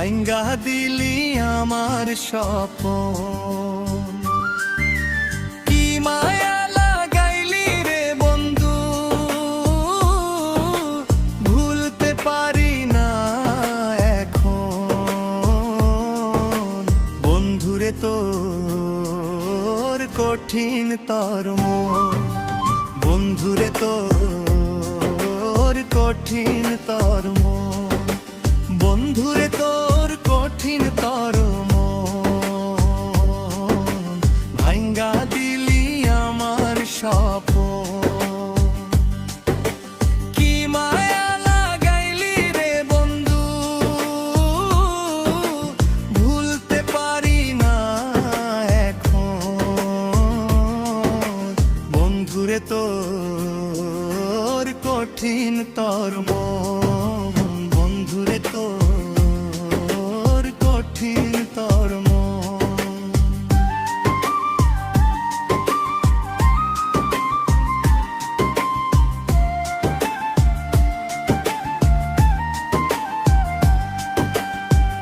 ভাঙ্গা দিলি আমার স্বপ্ন। কি মায়া লাগাইলি রে বন্ধু, ভুলতে পারি না এখন। বন্ধুরে তোর কঠিন তর্ম, বন্ধুরে তোর কঠিন তর্ম, বন্ধুরে তোর কঠিন তর্ম। ভাঙ্গা দিলি আমার স্বপ্ন। কি মায়া লাগাইলি রে বন্ধু, ভুলতে পারি না এখন। বন্ধুরে তোর কঠিন তর্ম, বন্ধুরে তোর কঠিন তর্ম।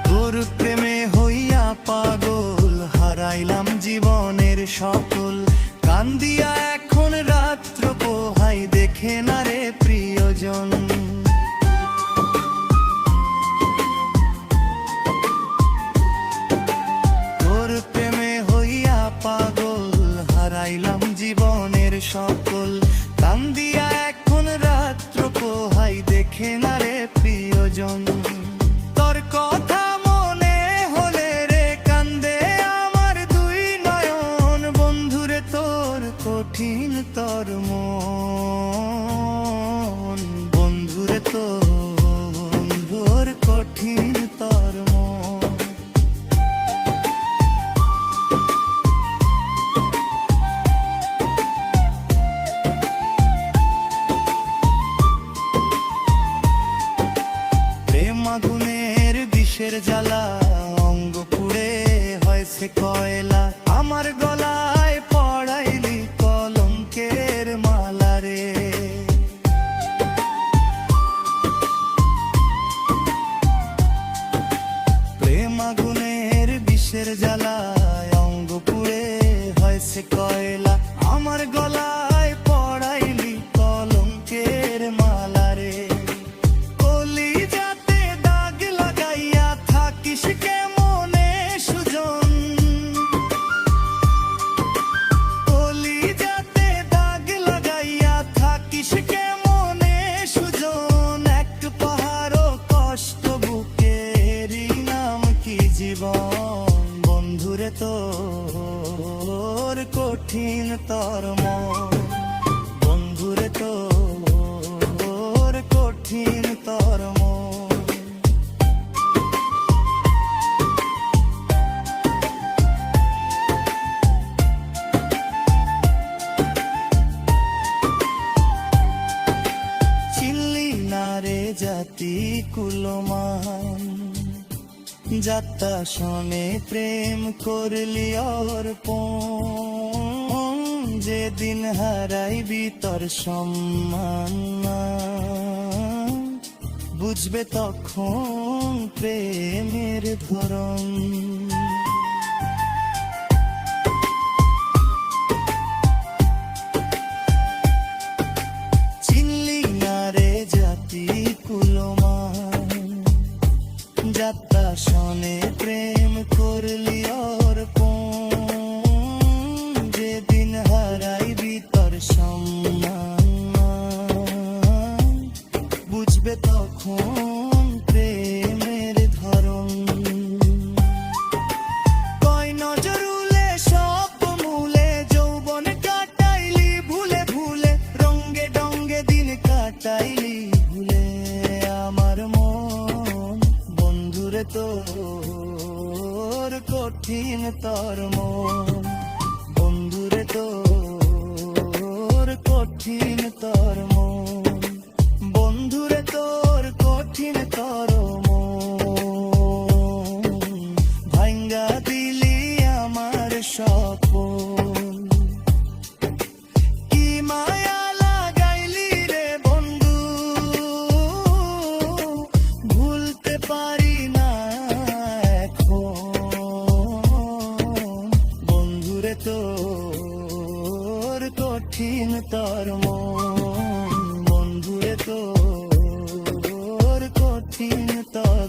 তোর প্রেমে হইয়া পাগল, হারাইলাম জীবনের সকল। কান্দিয়া এখন রাত্র পোহাই, দেখে না রে প্রিয়জন। তোর প্রেমে হইয়া পাগল, হারাইলাম জীবনের সকল। কান্দিয়া এখন রাত্র পোহাই, দেখে না রে প্রিয়জন। তোর কথা মনে হলে রে কান্দে আমার দুই নয়ন। বন্ধুরে তোর কঠিন তর্ম, বন্ধুরে তোর কঠিন তর্ম। প্রেম আগুনের বিষের জ্বালা, অঙ্গ পুড়ে হয়েছে কয়লা। আমার গলায় পড়াইলি কলঙ্কের মালা রে। প্রেম আগুনের বিষের জ্বালা, অঙ্গ পুড়ে হয়েছে কয়লা। আমার গলায় পড়াইলি কলঙ্কের মালা রে। কলিজাতে দাগ লাগাইয়া থাকিস কেমনে সুজন, কলিজাতে দাগ লাগাইয়া থাকিস কেমনে সুজন। এক পাহাড় কষ্ট বুকেরই নাম কি জীবন। বন্ধুরে তোর কঠিন তর্ম, বন্ধুরে তোর কঠিন তর্ম। চিনলি না রে জাতি কুলমান, যাত্রা শোনে প্রেম করলি অর্পণ। যেদিন হারাইবি তোর সম্মান, বুঝবে তখন প্রেমের ধরন। চিনলি না রে জাতি কুলমান, যাত্রা শোনে প্রেম করলি অর্পণ। যেদিন হারাইবি তোর সম্মান, বুঝবে তখন প্রেমের ধরন। কয় নজরুলে সব মূলে, যৌবন কাটাইলি ভুলে ভুলে। রঙ্গে ডঙ্গে দিন কাটাইলি ভুলে আমার মন। বন্ধুরে তোর কঠিন তর্ম, বন্ধুরে তোর কঠিন তর্ম, বন্ধুরে তোর কঠিন তর্ম। ভাঙ্গা দিলি আমার স্বপ্ন। কি মায়া লাগাইলি রে বন্ধু, ভুলতে পারি না কঠিন তোর মন বন্ধুরে তোর কঠিন তোর